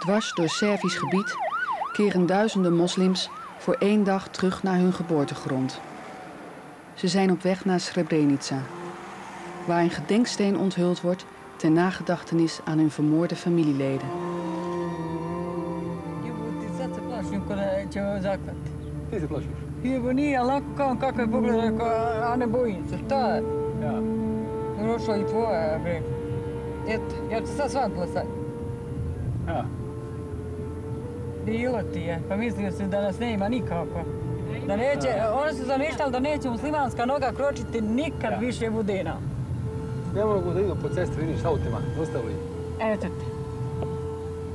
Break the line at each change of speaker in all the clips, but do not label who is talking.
Dwars door Servisch gebied keren duizenden moslims voor 1 dag terug naar hun geboortegrond. Ze zijn op weg naar Srebrenica, waar een gedenksteen onthuld wordt ter nagedachtenis aan hun vermoorde familieleden.
Ti se plašiš?
Evo nije, ali kao kakve poglede, a ne bojim se, šta je?
Ja.
Prošlo i tvoje, bre. Eto, ja ću sad shvatila sad.
Ja.
Bilo ti je, pa mislio si da nas nema nikako. Da neće, oni su zamišljali da neće muslimanska noga kročiti nikad više Budena.
Ne mogu da idu po cesti, vidiš, autima, ostavili.
Eto te.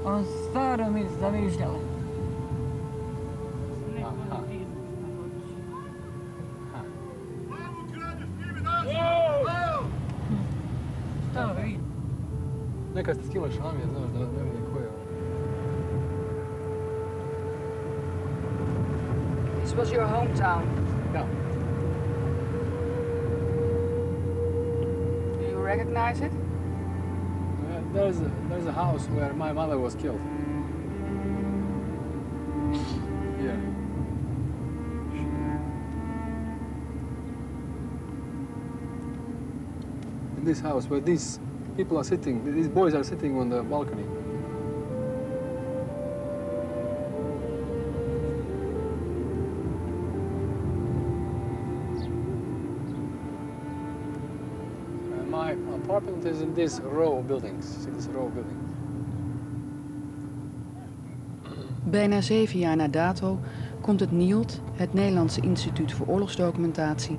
On stvarno mi zamišljali. Šta vidi?
Neka ste skila šamije, znaš, da ne vidi ko je.
This was your hometown.
Ja.
Do you recognize it?
There's a house where my mother was killed. Yeah. In this house where these people are sitting, these boys are sitting on the balcony. My apartment is in this row of buildings. See this row of buildings.
Bijna 7 jaar na dato komt het NIOD, het Nederlandse Instituut voor Oorlogsdocumentatie,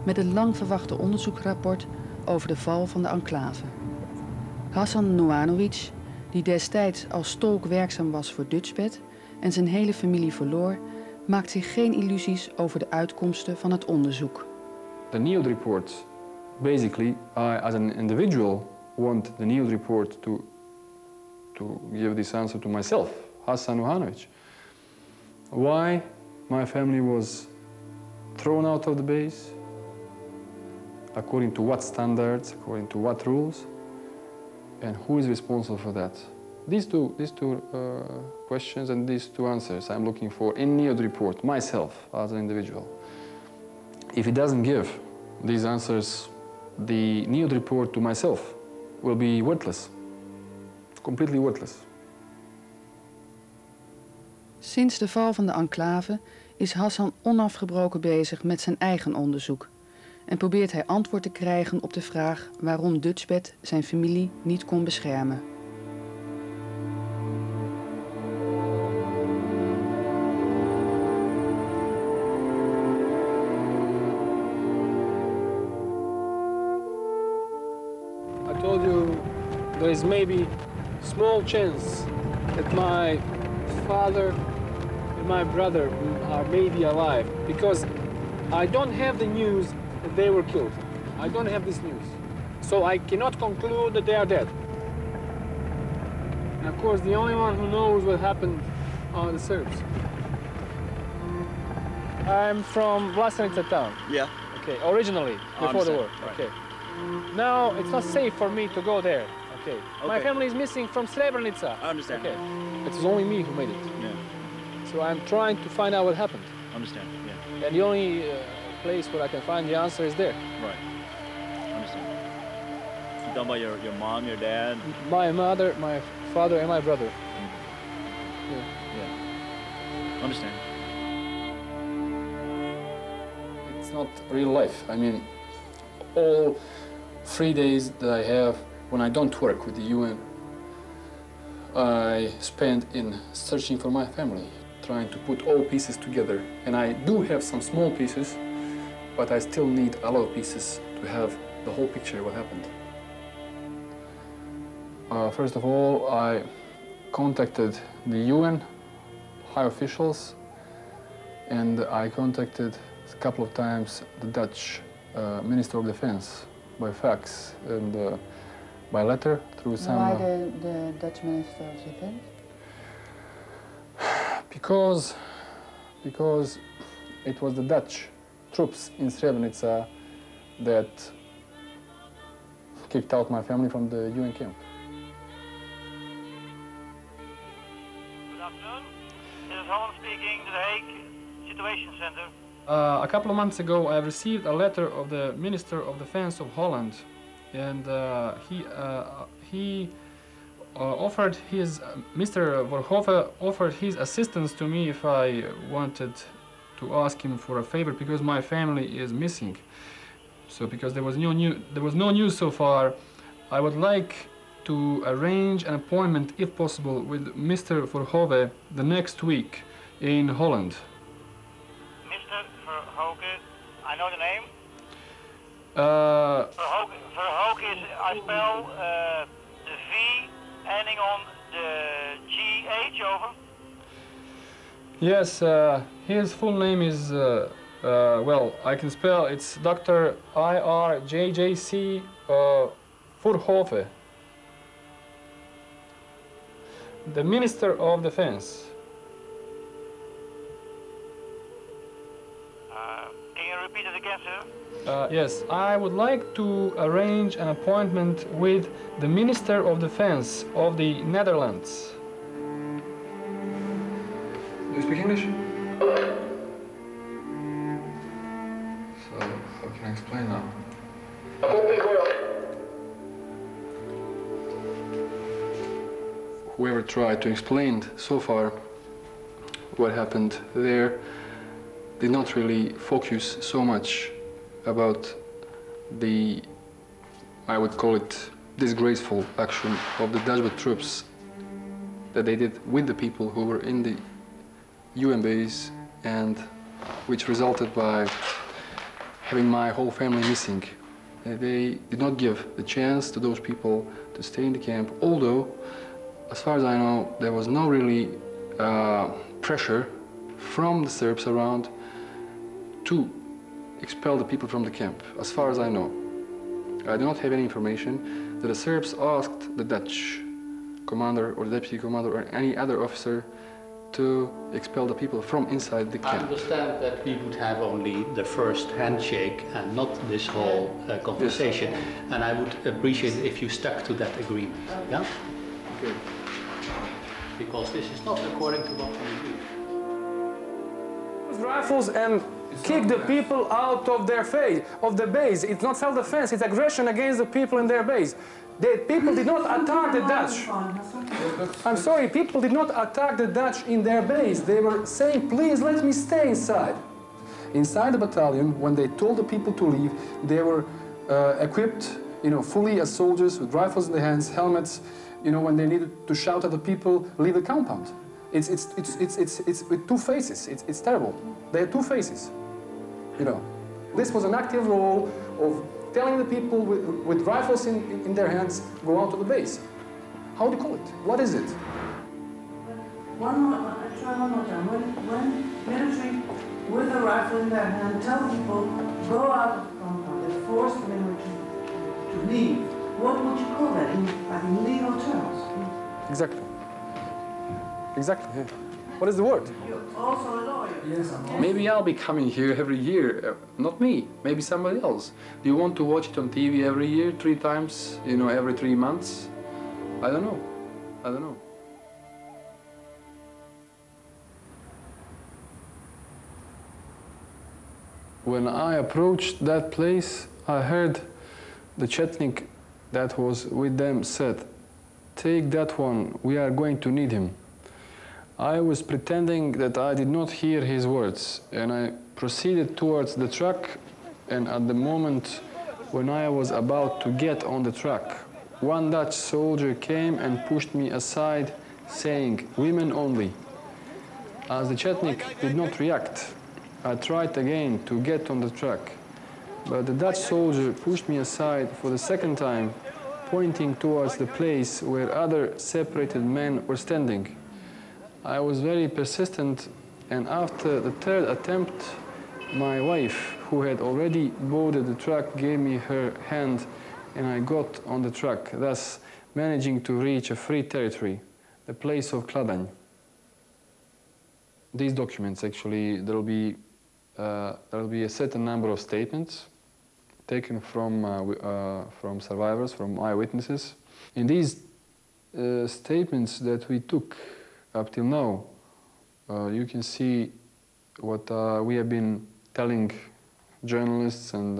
met het lang verwachte onderzoeksrapport over de val van de enclave. Hassan Nuhanovic, die destijds als tolk werkzaam was voor Dutchbed en zijn hele familie verloor, maakt zich geen illusies over de uitkomsten van het onderzoek.
The NIOD report, basically, I, as an individual, want the NIOD report to give this answer to myself, Hassan Nuhanovic. Why my family was thrown out of the base, according to what standards, according to what rules, and who is responsible for that. These two questions and these two answers I'm looking for in NIOD report, myself as an individual. If it doesn't give these answers, the NIOD report to myself will be worthless, completely worthless.
Sinds de val van de enclave is Hassan onafgebroken bezig met zijn eigen onderzoek en probeert hij antwoord te krijgen op de vraag waarom Dutchbed zijn familie niet kon beschermen.
I told you there is maybe small chance that my father and my brother are maybe alive because I don't have the news that they were killed. I don't have this news. So I cannot conclude that they are dead. And of course, the only one who knows what happened are the Serbs. I'm from Srebrenica town.
Yeah.
Okay, originally, before the war.
Right.
Okay. Now, it's not safe for me to go there. Okay. My family is missing from Srebrenica.
I understand.
Okay. It was only me who made it.
Yeah.
So I'm trying to find out what happened.
Understand. Yeah.
And the only place where I can find the answer is there.
Right. Understand. You talking about your mom, your dad?
My mother, my father, and my brother. Yeah.
Yeah. Understand.
It's not real life. I mean, all 3 days that I have when I don't work with the UN, I spend in searching for my family, trying to put all pieces together. And I do have some small pieces, but I still need a lot of pieces to have the whole picture of what happened. First of all, I contacted the UN high officials, and I contacted a couple of times the Dutch Minister of Defense by fax and by letter through some...
Why the Dutch Minister of Defense?
Because it was the Dutch troops in Srebrenica that kicked out my family from the UN camp.
afternoon. This is Holland speaking, The Hague Situation Center.
A couple of months ago, I received a letter of the Minister of Defense of Holland, and he offered his Mr. Verhoeven offered his assistance to me if I wanted to ask him for a favor, because my family is missing. So because there was no news so far, I would like to arrange an appointment, if possible, with Mr. Verhoeven the next week in Holland.
Mr. Verhoeven, I know the name. Verhoeven is, I spell the V ending on the GH, over.
Yes, his full name is, well, I can spell, it's Dr. IRJJC Verhoeven, the Minister of Defense.
Can you repeat it again, sir?
Yes, I would like to arrange an appointment with the Minister of Defense of the Netherlands. Do you speak English? So, how can I explain now? Whoever tried to explain so far what happened there did not really focus so much about the, I would call it, disgraceful action of the Dutch troops that they did with the people who were in the UN base, and which resulted by having my whole family missing. They did not give the chance to those people to stay in the camp, although, as far as I know, there was no really pressure from the Serbs around to expel the people from the camp, as far as I know. I do not have any information that the Serbs asked the Dutch commander or the deputy commander or any other officer to expel the people from inside the camp.
I understand that we would have only the first handshake and not this whole conversation. Yes. And I would appreciate it if you stuck to that agreement. Yeah?
Okay.
Because this is not according to what we do.
Rifles and kick the people out of their the base. It's not self-defense, it's aggression against the people in their base. The people did not attack the Dutch. I'm sorry, people did not attack the Dutch in their base. They were saying, please let me stay inside. Inside the battalion, when they told the people to leave, they were equipped, fully as soldiers with rifles in their hands, helmets, when they needed to shout at the people, leave the compound. It's with two faces. It's terrible. They had two faces. This was an active role of telling the people with rifles in their hands, go out to the base. How do you call it? What is it?
Try one more time. When military with a rifle in their hand tell people, go out of the compound, they force the military to leave. What would you call that in legal terms?
Exactly. Exactly. Yeah. What is the word?
You're also a lawyer.
Yes,
maybe I'll be coming here every year. Not me, maybe somebody else. Do you want to watch it on TV every year, 3 times, every 3 months? I don't know. I don't know. When I approached that place, I heard the Chetnik that was with them said, take that one, we are going to need him. I was pretending that I did not hear his words, and I proceeded towards the truck, and at the moment when I was about to get on the truck, one Dutch soldier came and pushed me aside, saying, women only. As the Chetnik did not react, I tried again to get on the truck, but the Dutch soldier pushed me aside for the second time, pointing towards the place where other separated men were standing. I was very persistent, and after the third attempt, my wife, who had already boarded the truck, gave me her hand, and I got on the truck, thus managing to reach a free territory, the place of Kladaň. These documents, actually, there will be a certain number of statements taken from survivors, from eyewitnesses. In these statements that we took up till now, you can see what we have been telling journalists and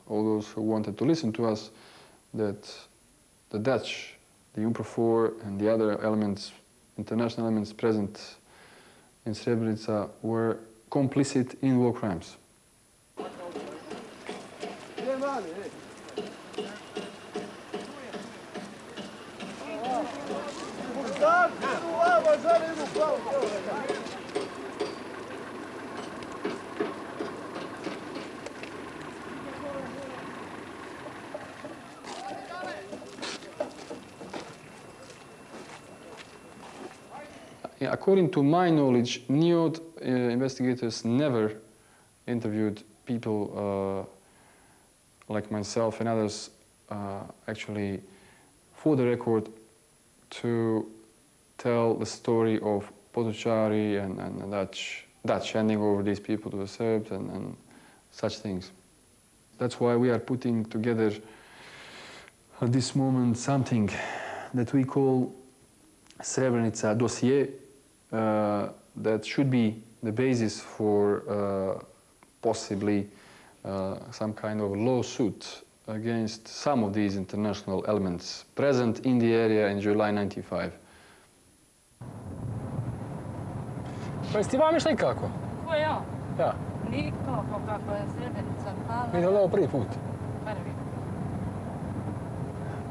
all those who wanted to listen to us, that the Dutch, the UNPROFOR and the other elements, international elements present in Srebrenica were complicit in war crimes. According to my knowledge, NIOD investigators never interviewed people like myself and others, actually, for the record, to tell the story of Potocari and Dutch handing over these people to the Serbs and such things. That's why we are putting together at this moment something that we call Srebrenica dossier, that should be the basis for possibly some kind of lawsuit against some of these international elements present in the area in July 95.
Pa jesi ti vam išla ikako?
Ko ja?
Ja.
Nikako kako je Srebrenica pala.
Vidjeli ovo prvi put?
Prvi.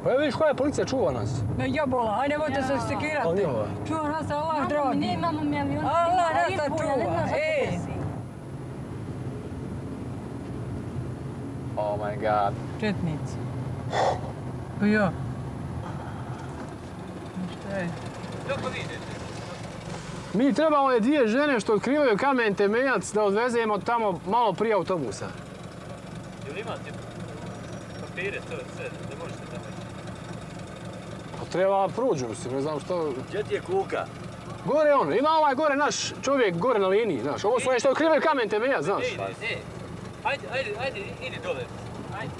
Pa evo vidiš koja je policija čuva nas.
Me jabola, aj nemojte se stikirati.
Ali njihova.
Čuva nas Allah dragi.
Ne imamo miliona.
Allah nas čuva, ej.
Oh my God.
Četnici. Pa ja. Šta je?
Mi trebamo one dvije žene što otkrivaju Kamen Temeljac da odvezemo tamo malo prije autobusa.
Jel imate papire, to sve, da možete tamo ići?
Pa treba prođu se, ne znam što...
Gdje ti je kuka?
Gore on, ima ovaj gore naš čovjek gore na liniji, znaš. Ovo su one što otkrivaju Kamen Temeljac, znaš.
Ajde, idi dole. Ajde.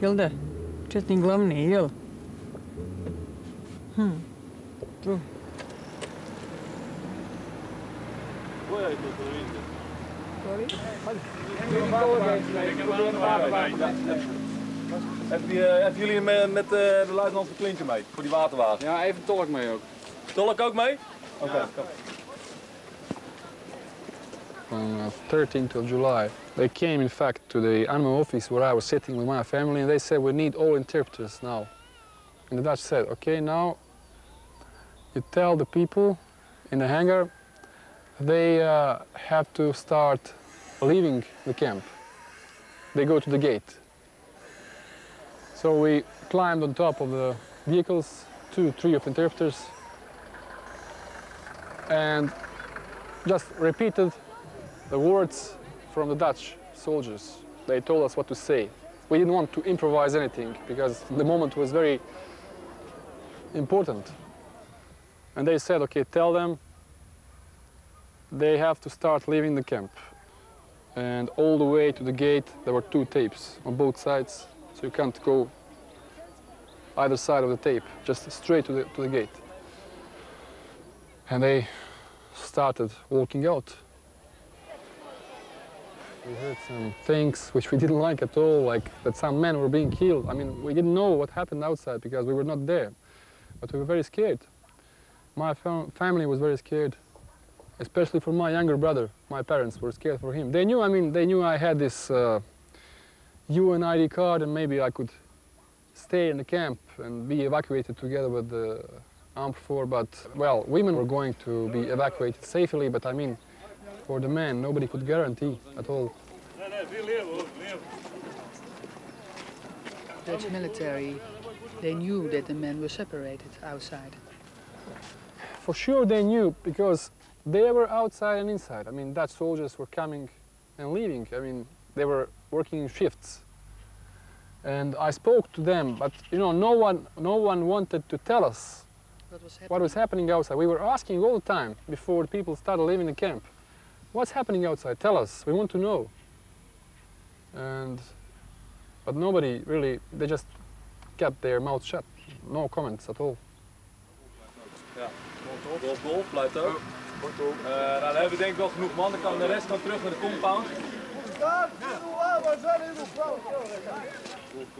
Jel da? Četnik glavni, jel? Tu.
Koja je to televizija?
Hebben jullie met de luitenant van Klinken mee, voor die waterwagen?
Ja, even tolk mee ook.
Tolk ook mee? Oké.
On 13th of July, they came in fact to the animal office where I was sitting with my family, and they said, we need all interpreters now. And the Dutch said, okay, now you tell the people in the hangar they have to start leaving the camp. They go to the gate. So we climbed on top of the vehicles, 2-3 of interpreters, and just repeated the words from the Dutch soldiers. They told us what to say. We didn't want to improvise anything because the moment was very important. And they said, okay, tell them they have to start leaving the camp. And all the way to the gate, there were 2 tapes on both sides, so you can't go either side of the tape, just straight to the gate. And they started walking out. We heard some things which we didn't like at all, like that some men were being killed. I mean, we didn't know what happened outside because we were not there, but we were very scared. My family was very scared, especially for my younger brother. My parents were scared for him. They knew, I mean, they knew I had this UN ID card and maybe I could stay in the camp and be evacuated together with the armed force, but, well, women were going to be evacuated safely, but I mean, for the men, nobody could guarantee at all.
Dutch military, they knew that the men were separated outside.
For sure they knew, because they were outside and inside. I mean, Dutch soldiers were coming and leaving. I mean, they were working in shifts. And I spoke to them, but you know, no one wanted to tell us what was happening outside. We were asking all the time before the people started leaving the camp. what's happening outside? Tell us, we want to know. But nobody really, they just kept their mouth shut. No comments at all.
Ja, golf, blijft ook. Nou, dan hebben we denk ik wel genoeg man, dan kan de rest gaan terug naar de compound. Dan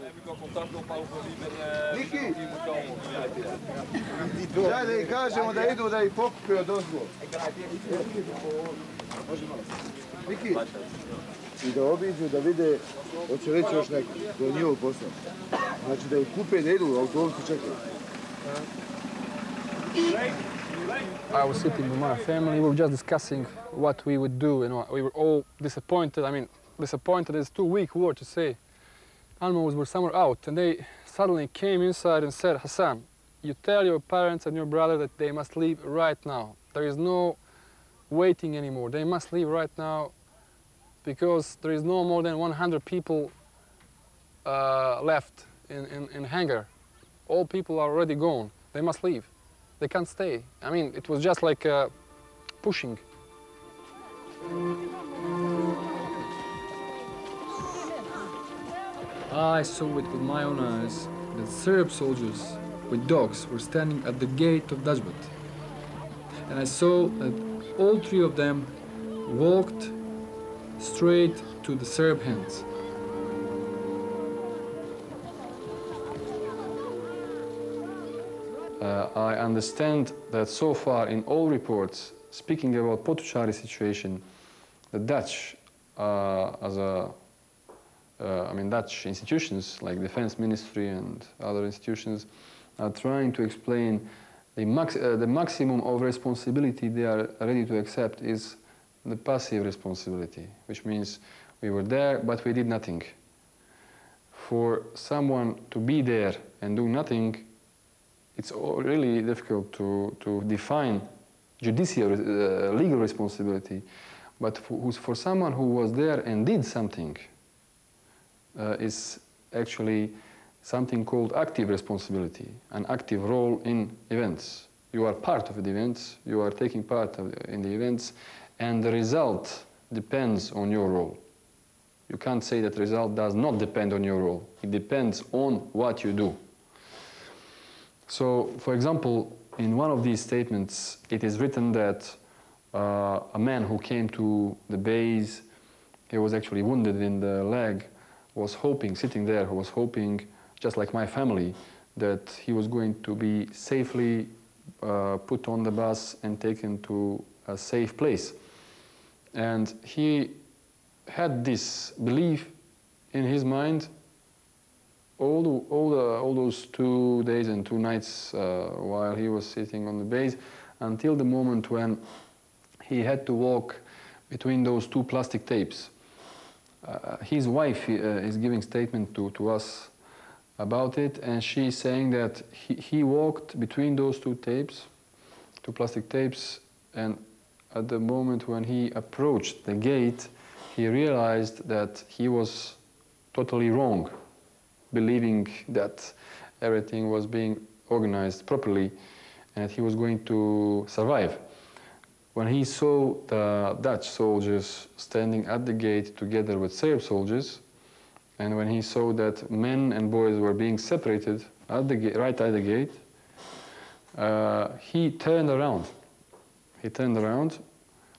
heb ik al contact op over wie hier moet komen.
Ja, ik ga zo meteen doen dat je pop doorgaat. Miki, i da obiđu, da vide, hoće reći još neko, to je njihov posao. Znači da ih kupe, da idu, autobusi čekaju.
I was sitting with my family, we were just discussing what we would do, and we were all disappointed. I mean, disappointed is too weak word to say. Animals were somewhere out, and they suddenly came inside and said, Hassan, you tell your parents and your brother that they must leave right now. There is no waiting anymore. They must leave right now because there is no more than 100 people left in hangar. All people are already gone. They must leave. They can't stay. I mean, it was just like pushing. I saw it with my own eyes that Serb soldiers with dogs were standing at the gate of Dutchbat. And I saw that all three of them walked straight to the Serb hands. I understand that so far in all reports speaking about Potocari situation, the Dutch, Dutch institutions like Defense Ministry and other institutions are trying to explain the maximum of responsibility they are ready to accept is the passive responsibility, which means we were there but we did nothing. For someone to be there and do nothing, it's really difficult to define judicial, legal responsibility. But for someone who was there and did something, is actually something called active responsibility, an active role in events. You are part of the events, you are taking part in the events, and the result depends on your role. You can't say that the result does not depend on your role. It depends on what you do. So, for example, in one of these statements, it is written that a man who came to the base, he was actually wounded in the leg, was hoping, sitting there, who was hoping, just like my family, that he was going to be safely put on the bus and taken to a safe place. And he had this belief in his mind all those 2 days and 2 nights while he was sitting on the base, until the moment when he had to walk between those 2 plastic tapes. His wife is giving statement to us about it, and she's saying that he walked between those 2 tapes, 2 plastic tapes, and at the moment when he approached the gate, he realized that he was totally wrong, believing that everything was being organized properly and that he was going to survive. When he saw the Dutch soldiers standing at the gate together with Serb soldiers, and when he saw that men and boys were being separated at the right at the gate, he turned around. He turned around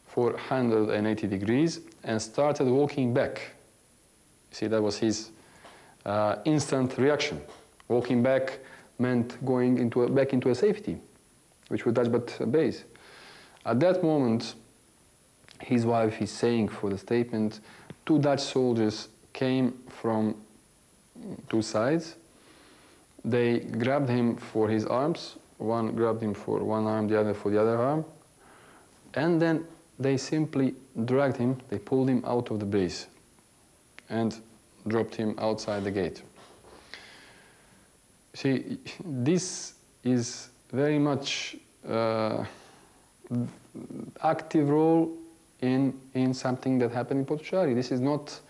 for 180 degrees and started walking back. You see, that was his instant reaction. Walking back meant going back into a safety, which was Dutchbat base. At that moment, his wife is saying for the statement, 2 Dutch soldiers came from 2 sides. They grabbed him for his arms. One grabbed him for one arm, the other for the other arm. And then they simply dragged him, they pulled him out of the base and dropped him outside the gate. See, this is very much active role in something that happened in Potocari. This is not,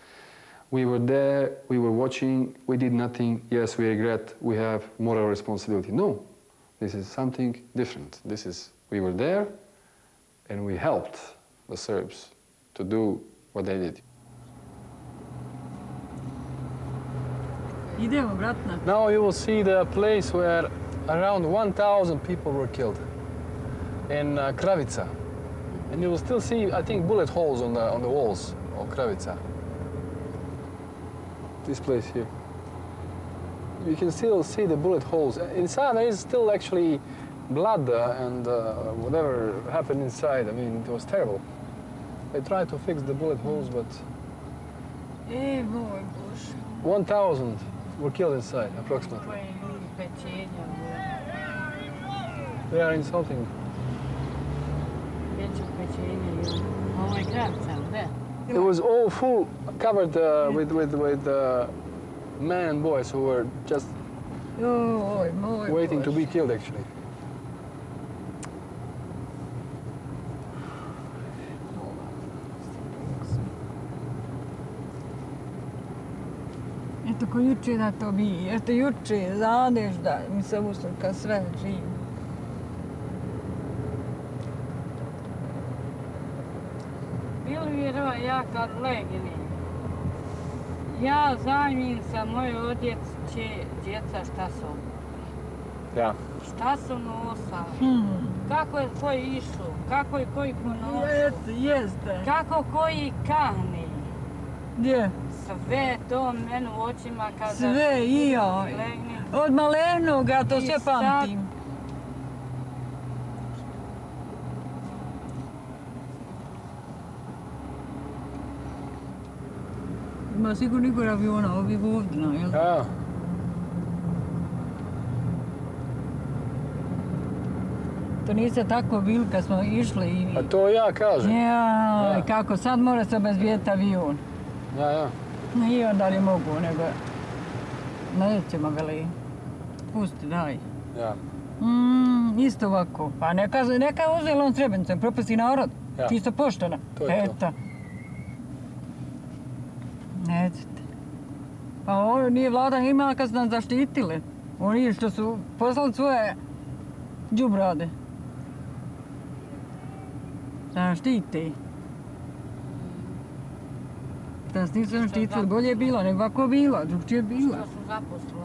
we were there, we were watching, we did nothing, yes, we regret, we have moral responsibility. No, this is something different. This is, we were there and we helped the Serbs to do what they did.
Idemo, bratna.
Now you will see the place where around 1,000 people were killed in Kravica. And you will still see, I think, bullet holes on the walls of Kravica. This place here. You can still see the bullet holes. Inside there is still actually blood and whatever happened inside. I mean, it was terrible. They tried to fix the bullet holes, but 1,000 were killed inside, approximately. They are insulting. It was all full, covered with men and boys who were just waiting to be killed, actually.
Eto ko juče da to bi, eto juče zadeš da mi se uslika sve živo.
Bilo vjerova ja kad legnem. Ja zajmim sa moje odjeće, djeca šta su.
Ja.
Šta su nosali, kako je koji išao, kako je koji ponosio.
Jeste.
Kako koji kahni.
Gdje?
Sve to meni u očima kada...
Sve i ja. Od malenoga to sve pamtim. Ima sigurno Igor aviona, ovi vodna, jel?
Ja.
To niste tako bili kad smo išli i...
A to ja kažem.
Ja, kako sad mora se obezbijeti avion.
Ja.
I onda li mogu, nego... Nećemo veli. Pusti, daj.
Ja.
Isto ovako. Pa neka uzela on Srebrenicom, propusti narod.
Ja.
Čisto pošteno.
To je to.
Nećete. Pa ovo nije vlada imala kad su nas zaštitile. Oni što su poslali svoje đubrade. Zaštite. Da nas nisu zaštitili, bolje je bilo, nego ovako je bilo, drugčije je bilo.
Što su zaposlili.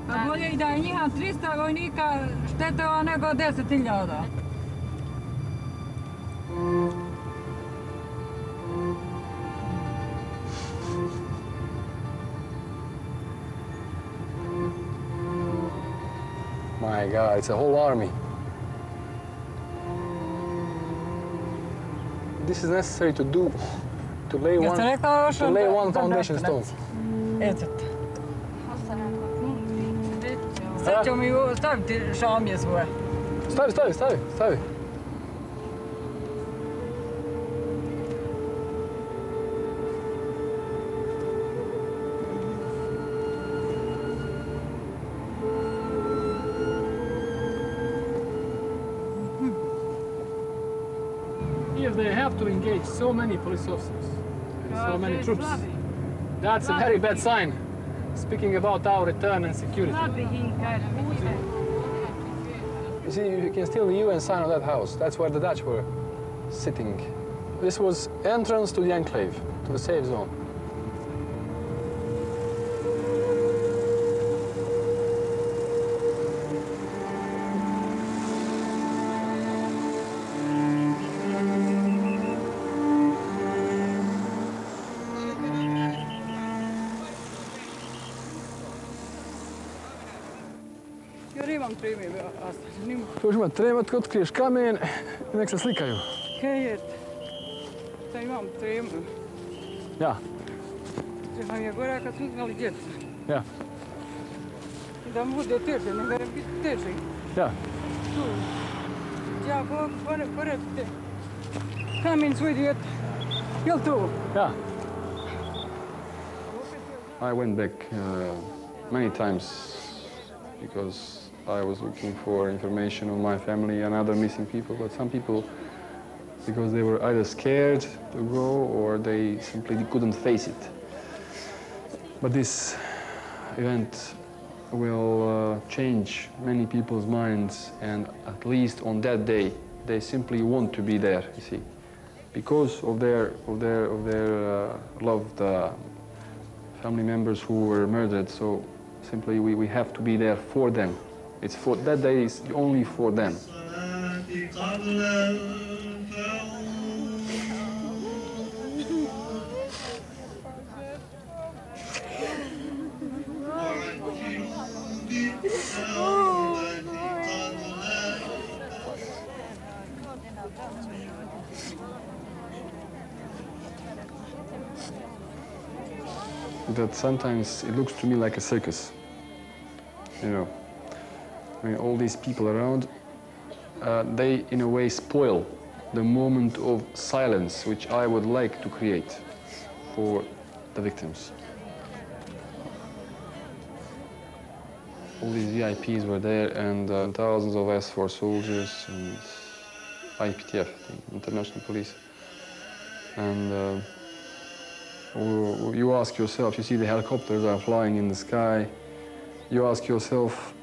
Pa bolje i da je njiha 300 vojnika štetova nego 10.000.
My God, it's a whole army. This is necessary to do, to lay one foundation stone.
Eto. Sad ćemo mi staviti šamije svoje.
Stavi.
If they have to engage so many police officers, so many troops, that's a very bad sign. Speaking about our return and security.
You see, you can still the UN sign on that house. That's where the Dutch were sitting. This was entrance to the enclave, to the safe zone.
Tu ima tremat, otkriješ kamen i nek se slikaju.
Kajet. Da imam tremu.
Ja.
Treba mi je gora kad su uzgali djeca.
Ja.
I da mu bude teže, ne gara biti teže.
Ja.
Tu. Ja pored te. Kamen svoj djete. Jel tu?
Ja.
I went back many times because I was looking for information on my family and other missing people, but some people, because they were either scared to go or they simply couldn't face it. But this event will change many people's minds, and at least on that day, they simply want to be there, you see, because of their loved family members who were murdered. So simply we have to be there for them. It's for that day is only for them. That sometimes it looks to me like a circus, you know. I mean, all these people around, they in a way spoil the moment of silence which I would like to create for the victims. All these VIPs were there, and thousands of S4 soldiers and IPTF, the international police. And you ask yourself, you see the helicopters are flying in the sky, you ask yourself,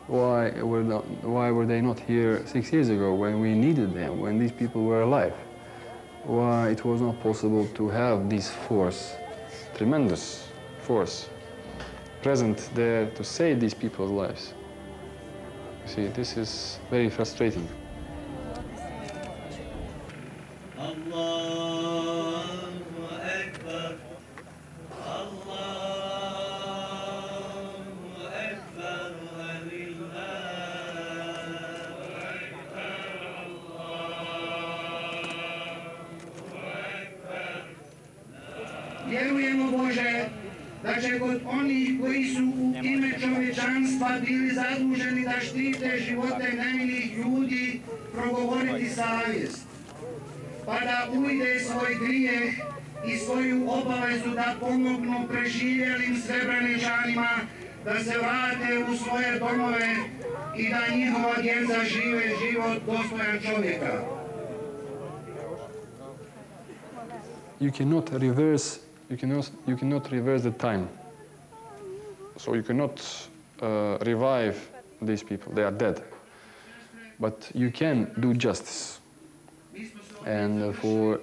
why were they not here 6 years ago when we needed them, when these people were alive? Why it was not possible to have this force, tremendous force, present there to save these people's lives? You see, this is very frustrating.
Vjerujemo, Bože, da će kod onih koji su u ime čovječanstva bili zaduženi da štite živote nevinih ljudi progovoriti savjest, pa da ujde svoj grijeh i svoju obavezu da pomognu preživjelim Srebreničanima da se vrate u svoje domove i da njihova djeca žive život dostojan čovjeka.
You cannot reverse the time. So you cannot revive these people. They are dead. But you can do justice. And for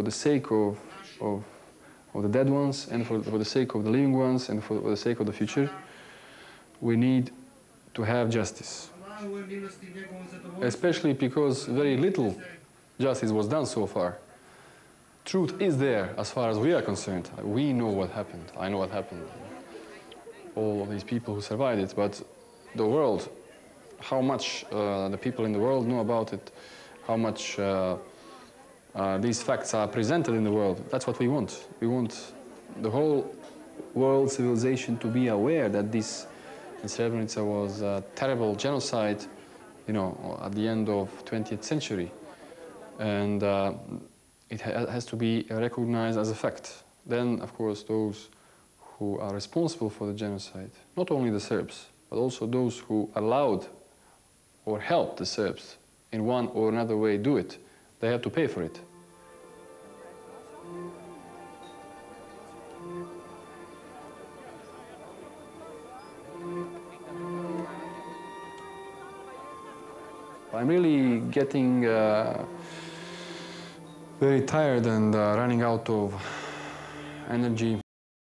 the sake of the dead ones, and for the sake of the living ones, and for the sake of the future, we need to have justice. Especially because very little justice was done so far. Truth is there as far as we are concerned. We know what happened. I know what happened. All of these people who survived it, but the world, how much the people in the world know about it, how much these facts are presented in the world, that's what we want. We want the whole world civilization to be aware that this in Srebrenica was a terrible genocide, you know, at the end of 20th century. And it has to be recognized as a fact. Then, of course, those who are responsible for the genocide, not only the Serbs, but also those who allowed or helped the Serbs in one or another way do it, they have to pay for it. I'm really getting very tired and running out of energy.